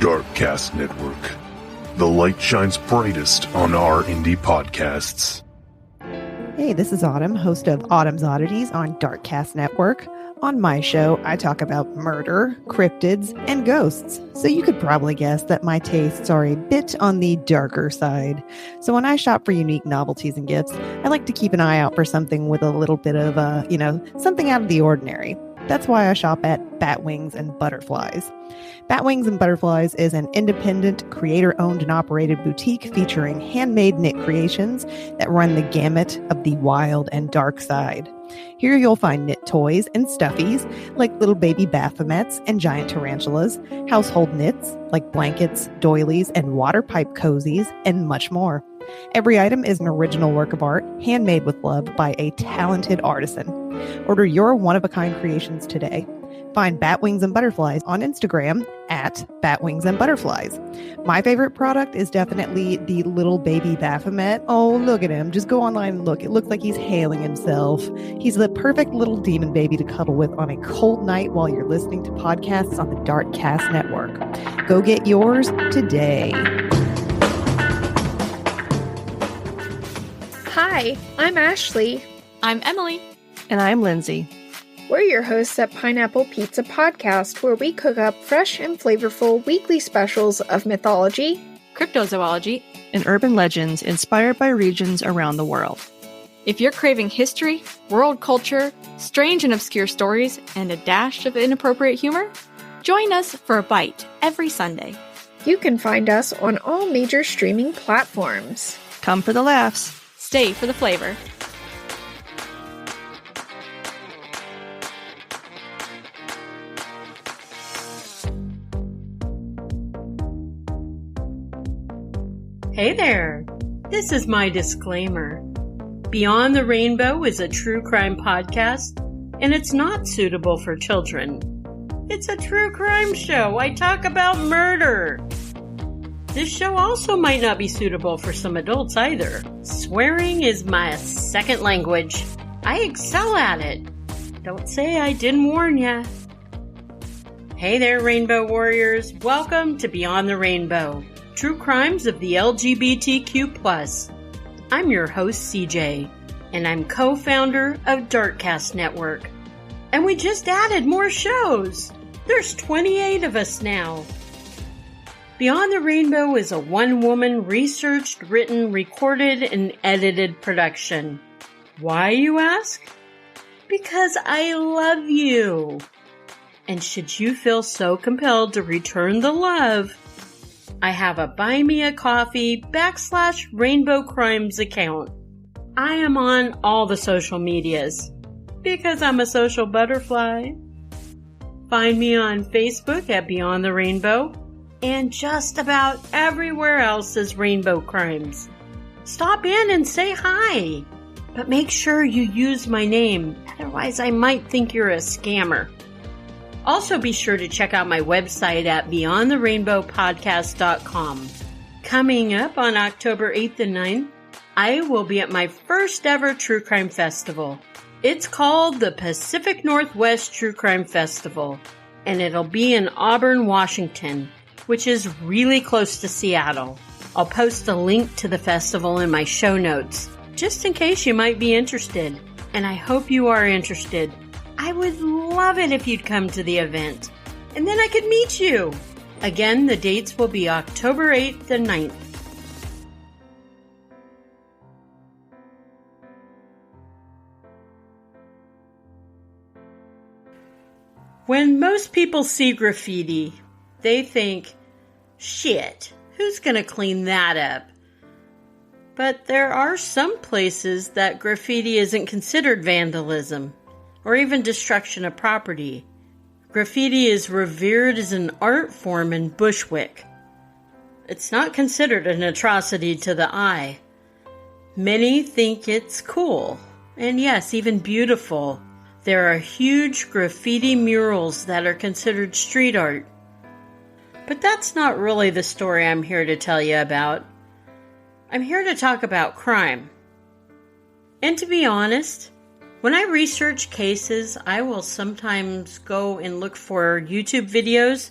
Darkcast Network. The light shines brightest on our indie podcasts. Hey, this is Autumn, host of Autumn's Oddities on Darkcast Network. On my show, I talk about murder, cryptids, and ghosts. So you could probably guess that my tastes are a bit on the darker side. So when I shop for unique novelties and gifts, I like to keep an eye out for something with a little bit of, something out of the ordinary. That's why I shop at Batwings and Butterflies. Batwings and Butterflies is an independent, creator-owned and operated boutique featuring handmade knit creations that run the gamut of the wild and dark side. Here you'll find knit toys and stuffies like little baby Baphomets and giant tarantulas, household knits like blankets, doilies, and water pipe cozies, and much more. Every item is an original work of art, handmade with love by a talented artisan. Order your one-of-a-kind creations today. Find Batwings and Butterflies on Instagram at Batwings and Butterflies. My favorite product is definitely the little baby Baphomet. Oh, look at him. Just go online and look. It looks like he's hailing himself. He's the perfect little demon baby to cuddle with on a cold night while you're listening to podcasts on the Darkcast Network. Go get yours today. Hi, I'm Ashley. I'm Emily. And I'm Lindsay. We're your hosts at Pineapple Pizza Podcast, where we cook up fresh and flavorful weekly specials of mythology, cryptozoology, and urban legends inspired by regions around the world. If you're craving history, world culture, strange and obscure stories, and a dash of inappropriate humor, join us for a bite every Sunday. You can find us on all major streaming platforms. Come for the laughs. Stay for the flavor. Hey there! This is my disclaimer. Beyond the Rainbow is a true crime podcast, and it's not suitable for children. It's a true crime show. I talk about murder. This show also might not be suitable for some adults either. Swearing is my second language. I excel at it. Don't say I didn't warn ya. Hey there, Rainbow Warriors. Welcome to Beyond the Rainbow. True Crimes of the LGBTQ+. I'm your host, CJ, and I'm co-founder of Darkcast Network. And we just added more shows. There's 28 of us now. Beyond the Rainbow is a one-woman researched, written, recorded, and edited production. Why, you ask? Because I love you. And should you feel so compelled to return the love, I have a Buy Me a Coffee /Rainbow Crimes account. I am on all the social medias because I'm a social butterfly. Find me on Facebook at Beyond the Rainbow and just about everywhere else as Rainbow Crimes. Stop in and say hi, but make sure you use my name, otherwise I might think you're a scammer. Also be sure to check out my website at beyondtherainbowpodcast.com. Coming up on October 8th and 9th, I will be at my first ever True Crime Festival. It's called the Pacific Northwest True Crime Festival, and it'll be in Auburn, Washington, which is really close to Seattle. I'll post a link to the festival in my show notes, just in case you might be interested, and I hope you are interested. I would love it if you'd come to the event, and then I could meet you. Again, the dates will be October 8th and 9th. When most people see graffiti, they think, shit, who's gonna clean that up? But there are some places that graffiti isn't considered vandalism or even destruction of property. Graffiti is revered as an art form in Bushwick. It's not considered an atrocity to the eye. Many think it's cool, and yes, even beautiful. There are huge graffiti murals that are considered street art. But that's not really the story I'm here to tell you about. I'm here to talk about crime. And to be honest, when I research cases, I will sometimes go and look for YouTube videos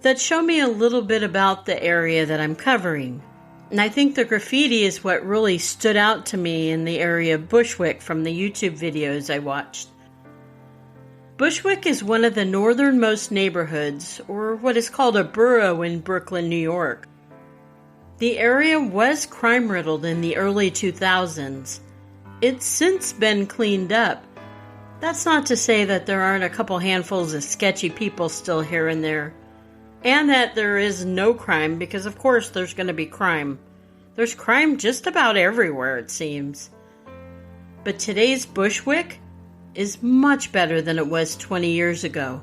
that show me a little bit about the area that I'm covering. And I think the graffiti is what really stood out to me in the area of Bushwick from the YouTube videos I watched. Bushwick is one of the northernmost neighborhoods, or what is called a borough in Brooklyn, New York. The area was crime-riddled in the early 2000s. It's since been cleaned up. That's not to say that there aren't a couple handfuls of sketchy people still here and there. And that there is no crime, because of course there's going to be crime. There's crime just about everywhere, it seems. But today's Bushwick is much better than it was 20 years ago.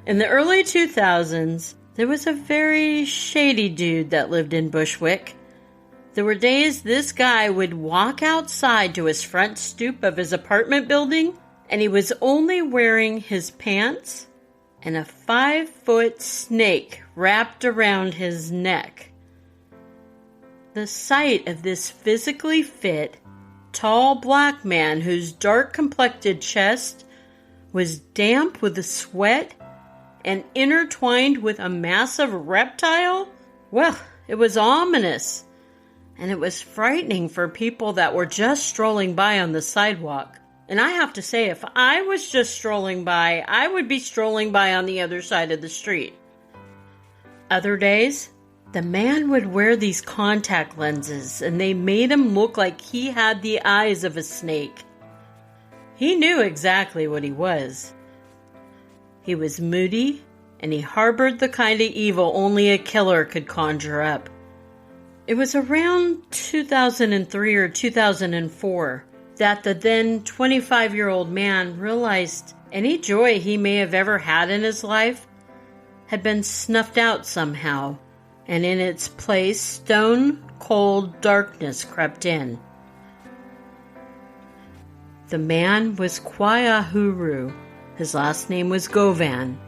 In the early 2000s, there was a very shady dude that lived in Bushwick. There were days this guy would walk outside to his front stoop of his apartment building, and he was only wearing his pants and a 5-foot snake wrapped around his neck. The sight of this physically fit, tall black man whose dark-complected chest was damp with the sweat and intertwined with a massive reptile, well, it was ominous, and it was frightening for people that were just strolling by on the sidewalk. And I have to say, if I was just strolling by, I would be strolling by on the other side of the street. Other days, the man would wear these contact lenses, and they made him look like he had the eyes of a snake. He knew exactly what he was. He was moody, and he harbored the kind of evil only a killer could conjure up. It was around 2003 or 2004 that the then 25-year-old man realized any joy he may have ever had in his life had been snuffed out somehow, and in its place, stone-cold darkness crept in. The man was Kwai. His last name was Govan,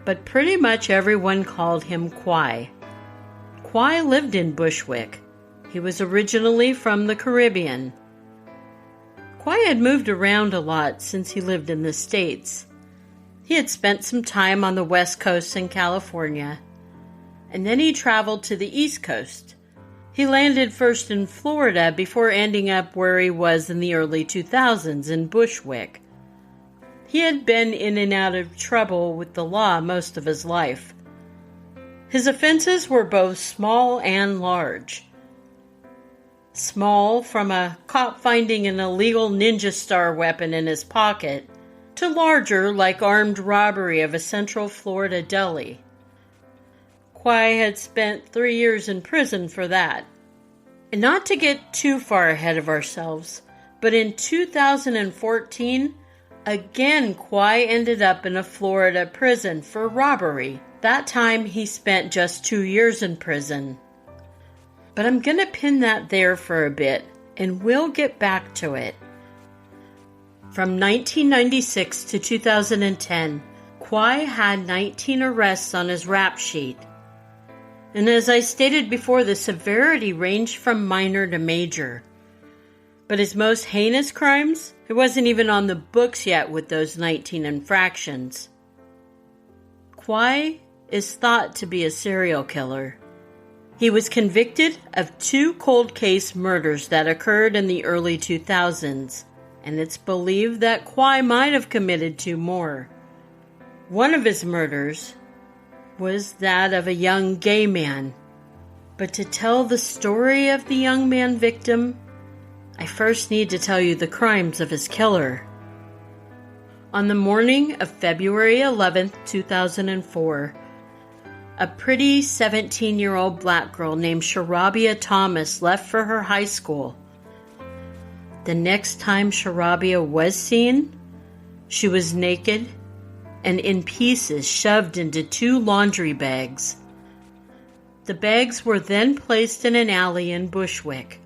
but pretty much everyone called him Kwai. Kwai lived in Bushwick. He was originally from the Caribbean. Kwai had moved around a lot since he lived in the States. He had spent some time on the West Coast in California, and then he traveled to the East Coast. He landed first in Florida before ending up where he was in the early 2000s in Bushwick. He had been in and out of trouble with the law most of his life. His offenses were both small and large. Small, from a cop finding an illegal Ninja Star weapon in his pocket, to larger, like armed robbery of a Central Florida deli. Kwai had spent 3 years in prison for that. And not to get too far ahead of ourselves, but in 2014, again Kwai ended up in a Florida prison for robbery. That time he spent just 2 years in prison. But I'm going to pin that there for a bit, and we'll get back to it. From 1996 to 2010, Kwai had 19 arrests on his rap sheet. And as I stated before, the severity ranged from minor to major. But his most heinous crimes, it wasn't even on the books yet with those 19 infractions. Kwai is thought to be a serial killer. He was convicted of 2 cold case murders that occurred in the early 2000s, and it's believed that Kwai might have committed 2 more. One of his murders was that of a young gay man. But to tell the story of the young man victim, I first need to tell you the crimes of his killer. On the morning of February 11th, 2004, a pretty 17-year-old black girl named Sharabia Thomas left for her high school. The next time Sharabia was seen, she was naked and in pieces shoved into 2 laundry bags. The bags were then placed in an alley in Bushwick.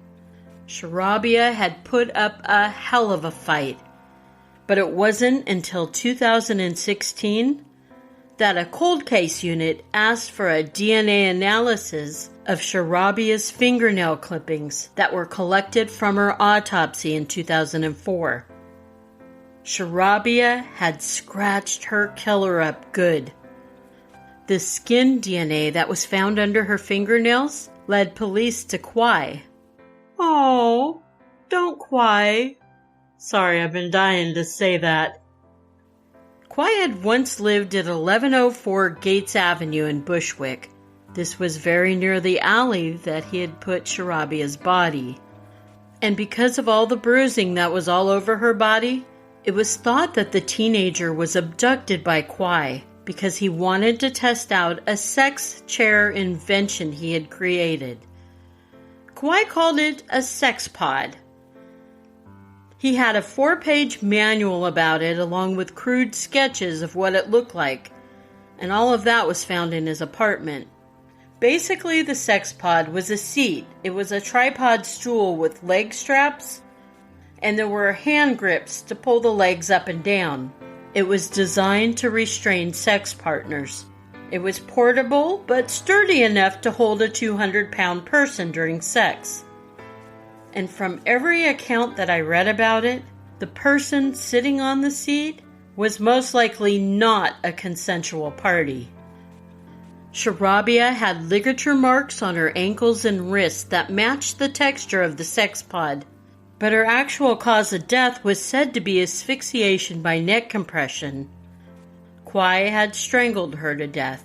Sharabia had put up a hell of a fight, but it wasn't until 2016 that a cold case unit asked for a DNA analysis of Sharabia's fingernail clippings that were collected from her autopsy in 2004. Sharabia had scratched her killer up good. The skin DNA that was found under her fingernails led police to Kwai. Oh, don't Kwai. Sorry, I've been dying to say that. Kwai had once lived at 1104 Gates Avenue in Bushwick. This was very near the alley that he had put Sharabia's body. And because of all the bruising that was all over her body, it was thought that the teenager was abducted by Kwai because he wanted to test out a sex chair invention he had created. Kwai called it a sex pod. He had a 4-page manual about it along with crude sketches of what it looked like, and all of that was found in his apartment. Basically, the sex pod was a seat. It was a tripod stool with leg straps, and there were hand grips to pull the legs up and down. It was designed to restrain sex partners. It was portable, but sturdy enough to hold a 200-pound person during sex. And from every account that I read about it, the person sitting on the seat was most likely not a consensual party. Sharabia had ligature marks on her ankles and wrists that matched the texture of the sex pod, but her actual cause of death was said to be asphyxiation by neck compression. Kwai had strangled her to death.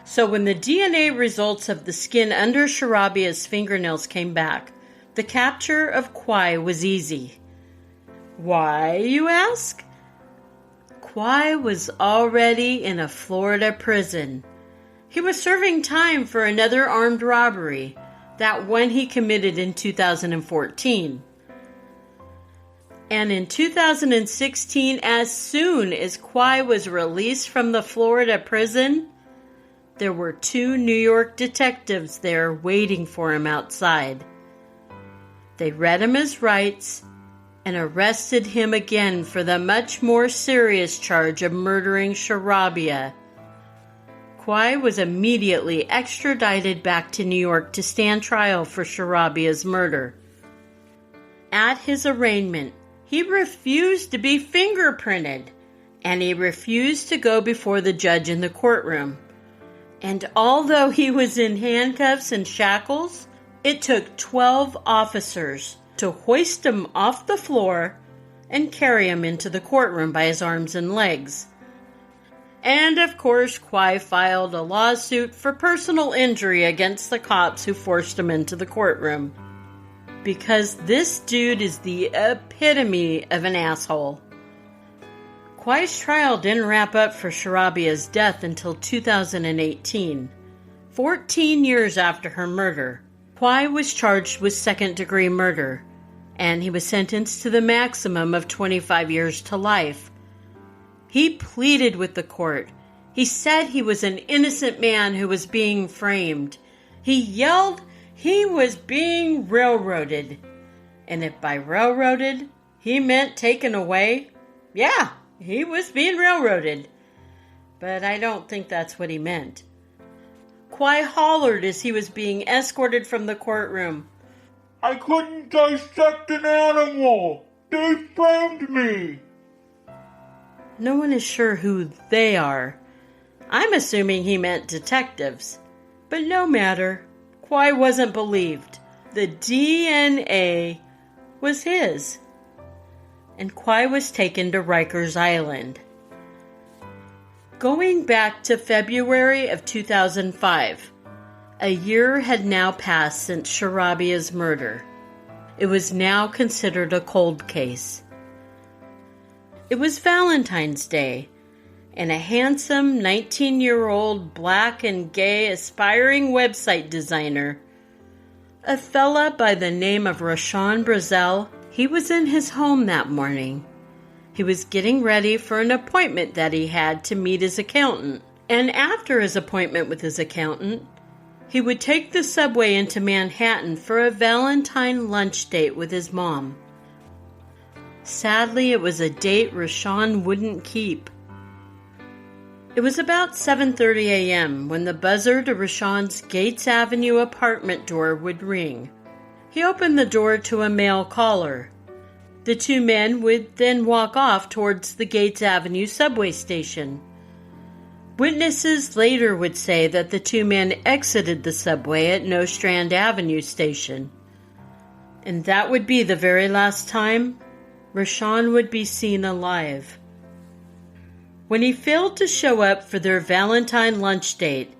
So when the DNA results of the skin under Sharabia's fingernails came back, the capture of Kwai was easy. Why, you ask? Kwai was already in a Florida prison. He was serving time for another armed robbery, that one he committed in 2014. And in 2016, as soon as Kwai was released from the Florida prison, there were 2 New York detectives there waiting for him outside. They read him his rights and arrested him again for the much more serious charge of murdering Sharabia. Kwai was immediately extradited back to New York to stand trial for Sharabia's murder. At his arraignment, he refused to be fingerprinted, and he refused to go before the judge in the courtroom. And although he was in handcuffs and shackles, it took 12 officers to hoist him off the floor and carry him into the courtroom by his arms and legs. And of course, Kwai filed a lawsuit for personal injury against the cops who forced him into the courtroom. Because this dude is the epitome of an asshole. Kwai's trial didn't wrap up for Sharabia's death until 2018. 14 years after her murder, Kwai was charged with second-degree murder, and he was sentenced to the maximum of 25 years to life. He pleaded with the court. He said he was an innocent man who was being framed. He yelled he was being railroaded. And if by railroaded he meant taken away, yeah, he was being railroaded. But I don't think that's what he meant. Kwai hollered as he was being escorted from the courtroom. I couldn't dissect an animal. They framed me. No one is sure who they are. I'm assuming he meant detectives. But no matter. Kwai wasn't believed. The DNA was his. And Kwai was taken to Rikers Island. Going back to February of 2005, a year had now passed since Sharabia's murder. It was now considered a cold case. It was Valentine's Day, and a handsome 19-year-old black and gay aspiring website designer, a fella by the name of Rashawn Brazell, he was in his home that morning. He was getting ready for an appointment that he had to meet his accountant, and after his appointment with his accountant, he would take the subway into Manhattan for a Valentine lunch date with his mom. Sadly, it was a date Rashawn wouldn't keep. It was about 7:30 a.m. when the buzzer to Rashawn's Gates Avenue apartment door would ring. He opened the door to a male caller. The 2 men would then walk off towards the Gates Avenue subway station. Witnesses later would say that the two men exited the subway at Nostrand Avenue station. And that would be the very last time Rashawn would be seen alive. When he failed to show up for their Valentine lunch date,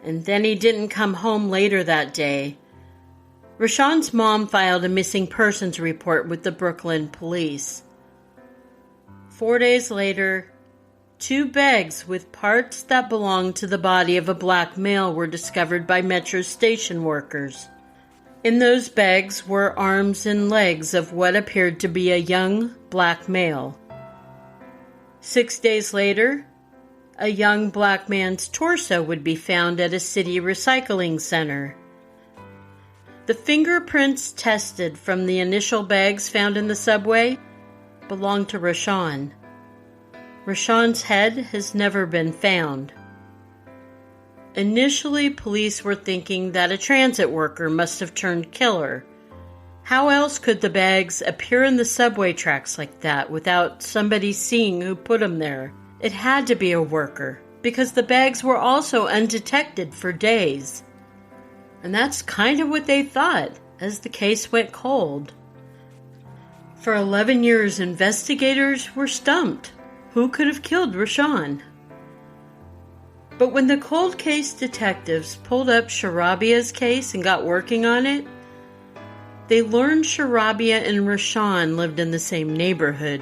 and then he didn't come home later that day, Rashawn's mom filed a missing persons report with the Brooklyn police. 4 days later, 2 bags with parts that belonged to the body of a black male were discovered by Metro station workers. In those bags were arms and legs of what appeared to be a young black male. 6 days later, a young black man's torso would be found at a city recycling center. The fingerprints tested from the initial bags found in the subway belonged to Rashawn. Rashawn's head has never been found. Initially, police were thinking that a transit worker must have turned killer. How else could the bags appear in the subway tracks like that without somebody seeing who put them there? It had to be a worker, because the bags were also undetected for days. And that's kind of what they thought as the case went cold. For 11 years, investigators were stumped. Who could have killed Rashawn? But when the cold case detectives pulled up Sharabia's case and got working on it, they learned Sharabia and Rashawn lived in the same neighborhood.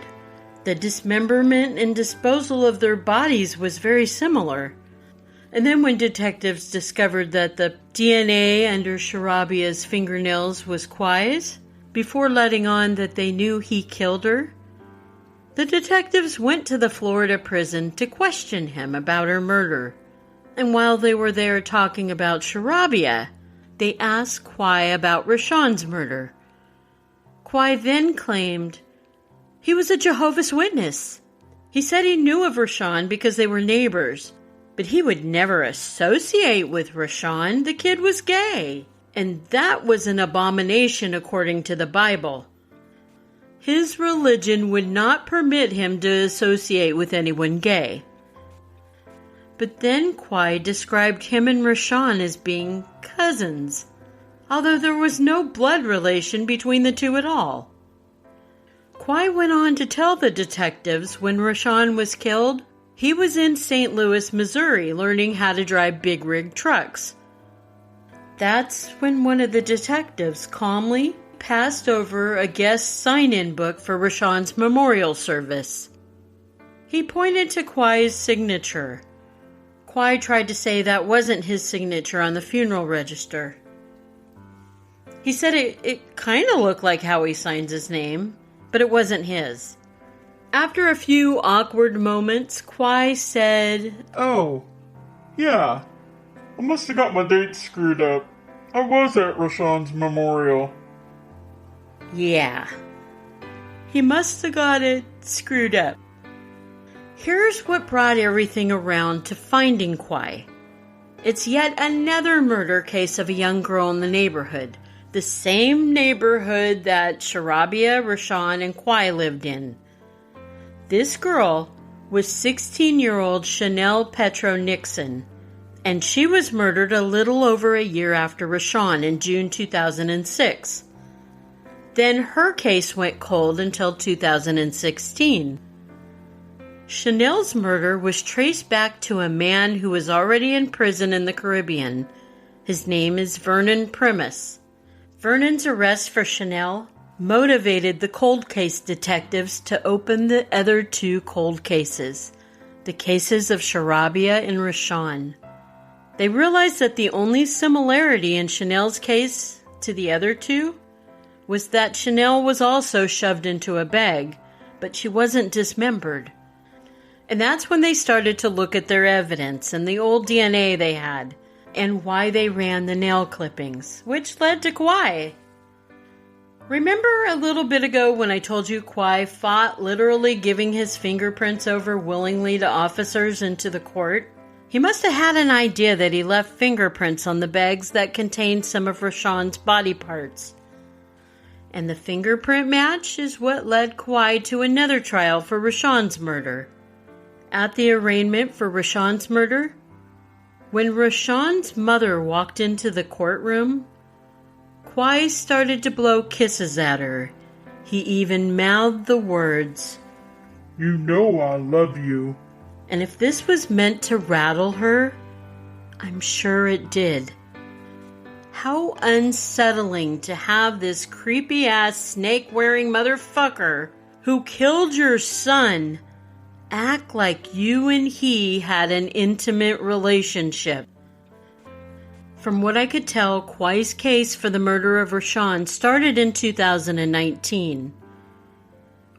The dismemberment and disposal of their bodies was very similar. And then when detectives discovered that the DNA under Sharabia's fingernails was Kwai's, before letting on that they knew he killed her, the detectives went to the Florida prison to question him about her murder. And while they were there talking about Sharabia, they asked Kwai about Rashawn's murder. Kwai then claimed he was a Jehovah's Witness. He said he knew of Rashawn because they were neighbors, but he would never associate with Rashawn. The kid was gay, and that was an abomination according to the Bible. His religion would not permit him to associate with anyone gay. But then Kwai described him and Rashawn as being cousins, although there was no blood relation between the two at all. Kwai went on to tell the detectives when Rashawn was killed, he was in St. Louis, Missouri, learning how to drive big rig trucks. That's when one of the detectives calmly passed over a guest sign-in book for Rashawn's memorial service. He pointed to Kwai's signature. Kwai tried to say that wasn't his signature on the funeral register. He said it kind of looked like how he signs his name, but it wasn't his. After a few awkward moments, Kwai said, Oh, yeah. I must have got my dates screwed up. I was at Rashawn's memorial. Yeah. He must have got it screwed up. Here's what brought everything around to finding Kwai. It's yet another murder case of a young girl in the neighborhood. The same neighborhood that Sharabia, Rashawn, and Kwai lived in. This girl was 16-year-old Chanel Petro Nixon, and she was murdered a little over a year after Rashawn in June 2006. Then her case went cold until 2016. Chanel's murder was traced back to a man who was already in prison in the Caribbean. His name is Vernon Primus. Vernon's arrest for Chanel motivated the cold case detectives to open the other 2 cold cases, the cases of Sharabia and Rashawn. They realized that the only similarity in Chanel's case to the other 2 was that Chanel was also shoved into a bag, but she wasn't dismembered. And that's when they started to look at their evidence and the old DNA they had, and why they ran the nail clippings, which led to Kwai. Remember a little bit ago when I told you Kwai fought literally giving his fingerprints over willingly to officers and to the court? He must have had an idea that he left fingerprints on the bags that contained some of Rashawn's body parts. And the fingerprint match is what led Kwai to another trial for Rashawn's murder. At the arraignment for Rashawn's murder, when Rashawn's mother walked into the courtroom, Quai started to blow kisses at her. He even mouthed the words, "You know I love you." and if this was meant to rattle her, I'm sure it did. How unsettling to have this creepy-ass snake-wearing motherfucker who killed your son act like you and he had an intimate relationship. From what I could tell, Quai's case for the murder of Rashawn started in 2019.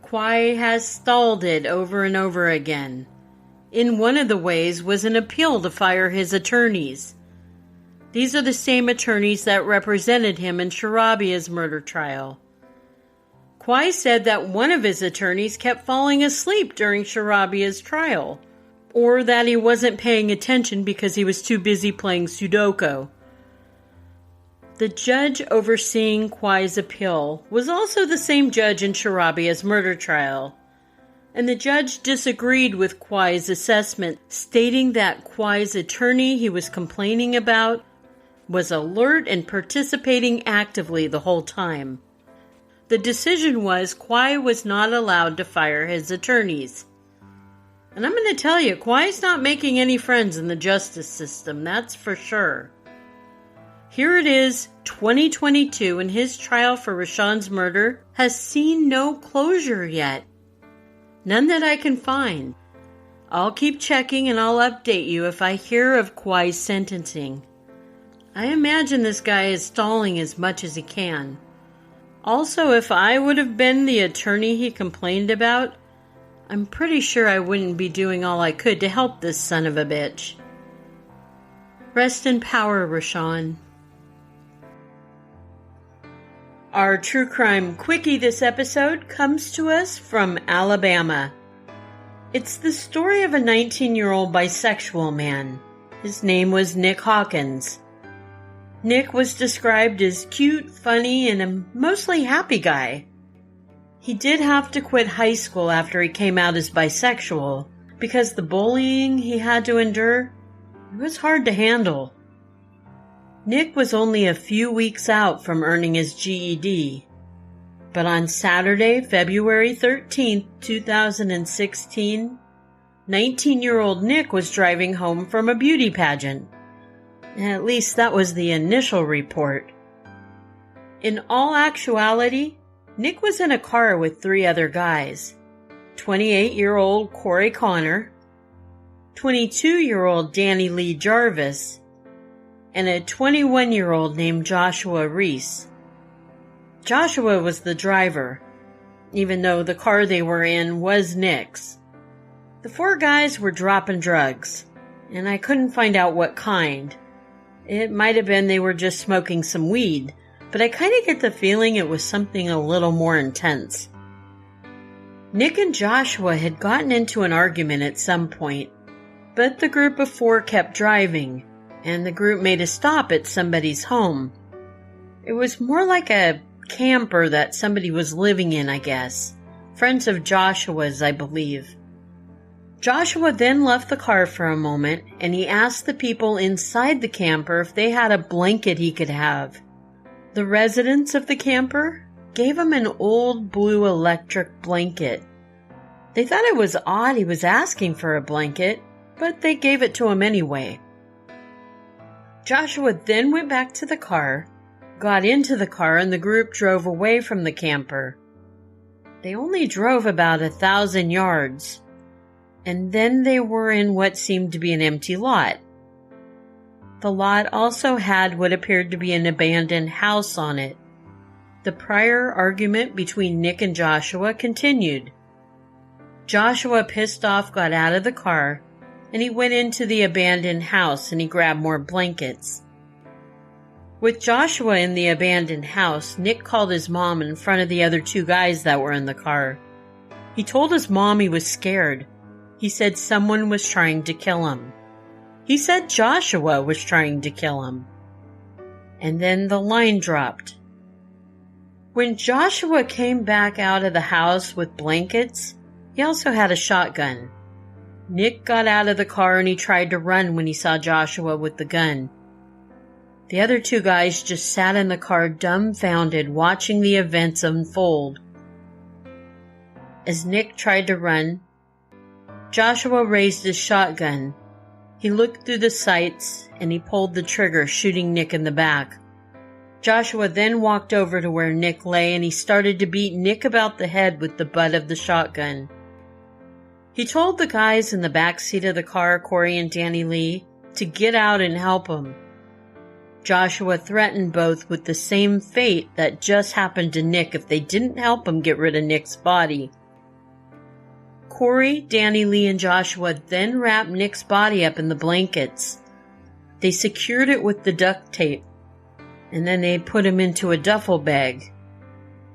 Quai has stalled it over and over again. In one of the ways was an appeal to fire his attorneys. These are the same attorneys that represented him in Sharabia's murder trial. Quai said that one of his attorneys kept falling asleep during Sharabia's trial, or that he wasn't paying attention because he was too busy playing Sudoku. The judge overseeing Quai's appeal was also the same judge in Sharabia's murder trial, and the judge disagreed with Quai's assessment, stating that Quai's attorney he was complaining about was alert and participating actively the whole time. The decision was Quai was not allowed to fire his attorneys. And I'm going to tell you, Quai's not making any friends in the justice system, that's for sure. Here it is, 2022, and his trial for Rashawn's murder has seen no closure yet. None that I can find. I'll keep checking and I'll update you if I hear of Quai's sentencing. I imagine this guy is stalling as much as he can. Also, if I would have been the attorney he complained about, I'm pretty sure I wouldn't be doing all I could to help this son of a bitch. Rest in power, Rashawn. Our True Crime Quickie this episode comes to us from Alabama. It's the story of a 19-year-old bisexual man. His name was Nick Hawkins. Nick was described as cute, funny, and a mostly happy guy. He did have to quit high school after he came out as bisexual because the bullying he had to endure, it was hard to handle. Nick was only a few weeks out from earning his GED. But on Saturday, February 13th, 2016, 19-year-old Nick was driving home from a beauty pageant. At least that was the initial report. In all actuality, Nick was in a car with 3 other guys. 28-year-old Corey Connor, 22-year-old Danny Lee Jarvis, and a 21-year-old named Joshua Reese. Joshua was the driver, even though the car they were in was Nick's. The 4 guys were dropping drugs, and I couldn't find out what kind. It might have been they were just smoking some weed, but I kind of get the feeling it was something a little more intense. Nick and Joshua had gotten into an argument at some point, but the group of 4 kept driving, and the group made a stop at somebody's home. It was more like a camper that somebody was living in, I guess. Friends of Joshua's, I believe. Joshua then left the car for a moment, and he asked the people inside the camper if they had a blanket he could have. The residents of the camper gave him an old blue electric blanket. They thought it was odd he was asking for a blanket, but they gave it to him anyway. Joshua then went back to the car, got into the car, and the group drove away from the camper. They only drove about 1,000 yards. And then they were in what seemed to be an empty lot. The lot also had what appeared to be an abandoned house on it. The prior argument between Nick and Joshua continued. Joshua, pissed off, got out of the car, and he went into the abandoned house and he grabbed more blankets. With Joshua in the abandoned house, Nick called his mom in front of the other 2 guys that were in the car. He told his mom he was scared. He said someone was trying to kill him. He said Joshua was trying to kill him. And then the line dropped. When Joshua came back out of the house with blankets, he also had a shotgun. Nick got out of the car and he tried to run when he saw Joshua with the gun. The other two guys just sat in the car dumbfounded, watching the events unfold. As Nick tried to run, Joshua raised his shotgun. He looked through the sights and he pulled the trigger, shooting Nick in the back. Joshua then walked over to where Nick lay and he started to beat Nick about the head with the butt of the shotgun. He told the guys in the back seat of the car, Corey and Danny Lee, to get out and help him. Joshua threatened both with the same fate that just happened to Nick if they didn't help him get rid of Nick's body. Corey, Danny Lee, and Joshua then wrapped Nick's body up in the blankets. They secured it with the duct tape, and then they put him into a duffel bag.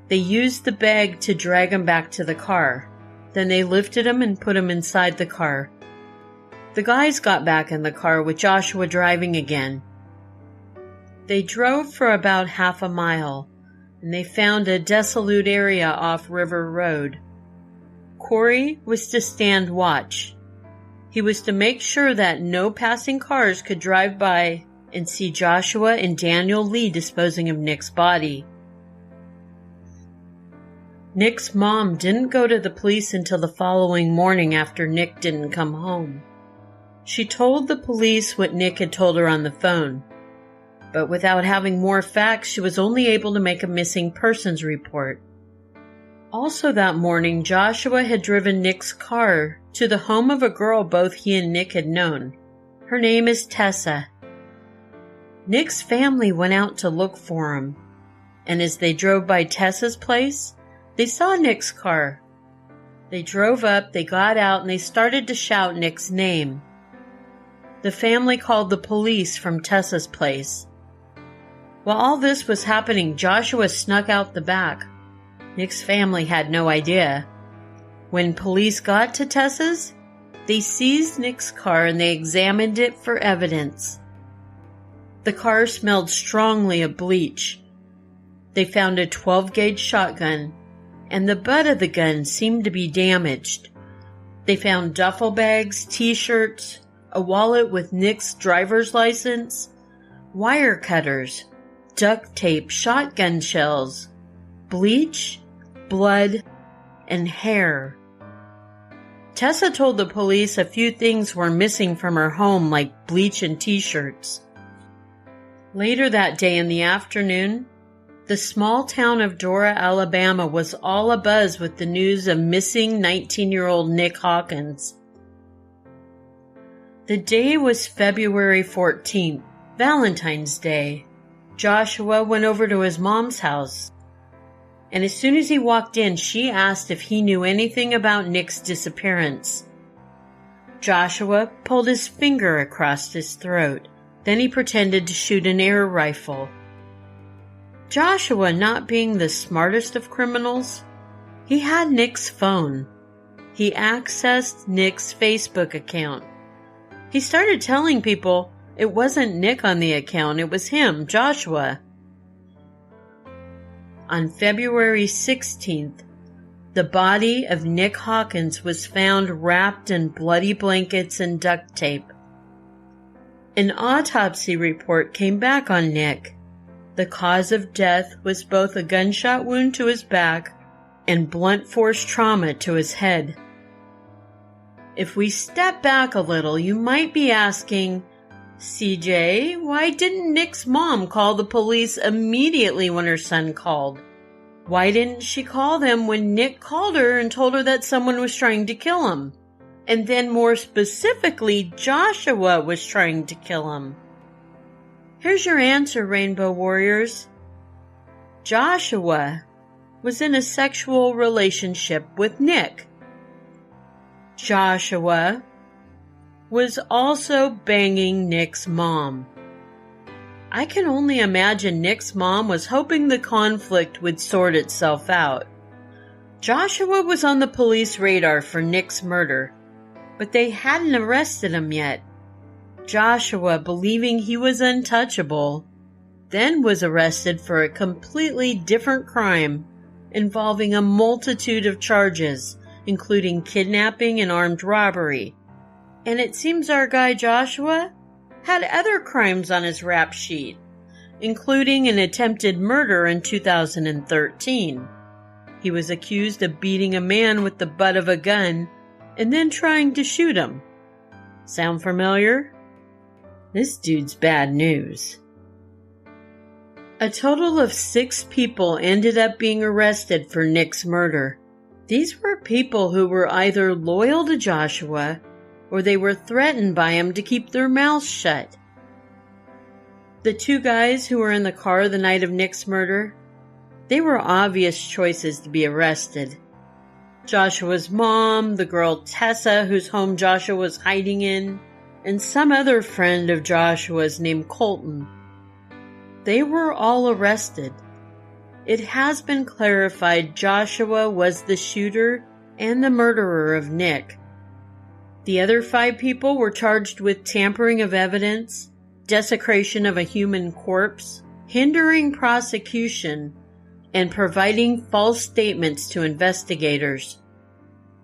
They used the bag to drag him back to the car. Then they lifted him and put him inside the car. The guys got back in the car with Joshua driving again. They drove for about half a mile, and they found a desolate area off River Road. Corey was to stand watch. He was to make sure that no passing cars could drive by and see Joshua and Daniel Lee disposing of Nick's body. Nick's mom didn't go to the police until the following morning after Nick didn't come home. She told the police what Nick had told her on the phone, but without having more facts, she was only able to make a missing persons report. Also that morning, Joshua had driven Nick's car to the home of a girl both he and Nick had known. Her name is Tessa. Nick's family went out to look for him, and as they drove by Tessa's place, they saw Nick's car. They drove up, they got out, and they started to shout Nick's name. The family called the police from Tessa's place. While all this was happening, Joshua snuck out the back. Nick's family had no idea. When police got to Tessa's, they seized Nick's car and they examined it for evidence. The car smelled strongly of bleach. They found a 12-gauge shotgun, and the butt of the gun seemed to be damaged. They found duffel bags, t-shirts, a wallet with Nick's driver's license, wire cutters, duct tape, shotgun shells, bleach, blood, and hair. Tessa told the police a few things were missing from her home, like bleach and t-shirts. Later that day in the afternoon, the small town of Dora, Alabama was all abuzz with the news of missing 19-year-old Nick Hawkins. The day was February 14th, Valentine's Day. Joshua went over to his mom's house, and as soon as he walked in, she asked if he knew anything about Nick's disappearance. Joshua pulled his finger across his throat. Then he pretended to shoot an air rifle. Joshua, not being the smartest of criminals, he had Nick's phone. He accessed Nick's Facebook account. He started telling people it wasn't Nick on the account, it was him, Joshua. On February 16th, the body of Nick Hawkins was found wrapped in bloody blankets and duct tape. An autopsy report came back on Nick. The cause of death was both a gunshot wound to his back and blunt force trauma to his head. If we step back a little, you might be asking, CJ, why didn't Nick's mom call the police immediately when her son called? Why didn't she call them when Nick called her and told her that someone was trying to kill him? And then more specifically, Joshua was trying to kill him. Here's your answer, Rainbow Warriors. Joshua was in a sexual relationship with Nick. Joshua was also banging Nick's mom. I can only imagine Nick's mom was hoping the conflict would sort itself out. Joshua was on the police radar for Nick's murder, but they hadn't arrested him yet. Joshua, believing he was untouchable, then was arrested for a completely different crime involving a multitude of charges, including kidnapping and armed robbery. And it seems our guy Joshua had other crimes on his rap sheet, including an attempted murder in 2013. He was accused of beating a man with the butt of a gun and then trying to shoot him. Sound familiar? This dude's bad news. A total of 6 people ended up being arrested for Nick's murder. These were people who were either loyal to Joshua or they were threatened by him to keep their mouths shut. The 2 guys who were in the car the night of Nick's murder, they were obvious choices to be arrested. Joshua's mom, the girl Tessa whose home Joshua was hiding in, and some other friend of Joshua's named Colton. They were all arrested. It has been clarified Joshua was the shooter and the murderer of Nick. The other 5 people were charged with tampering of evidence, desecration of a human corpse, hindering prosecution, and providing false statements to investigators.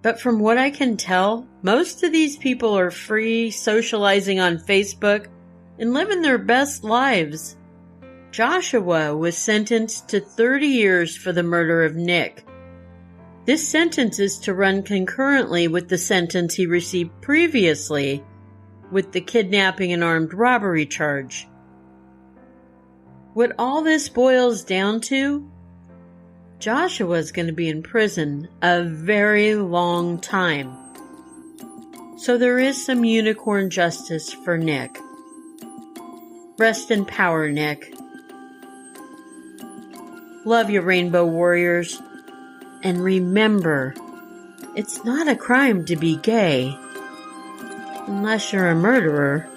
But from what I can tell, most of these people are free, socializing on Facebook, and living their best lives. Joshua was sentenced to 30 years for the murder of Nick. This sentence is to run concurrently with the sentence he received previously with the kidnapping and armed robbery charge. What all this boils down to, Joshua's going to be in prison a very long time. So there is some unicorn justice for Nick. Rest in power, Nick. Love you, Rainbow Warriors. And remember, it's not a crime to be gay. Unless you're a murderer.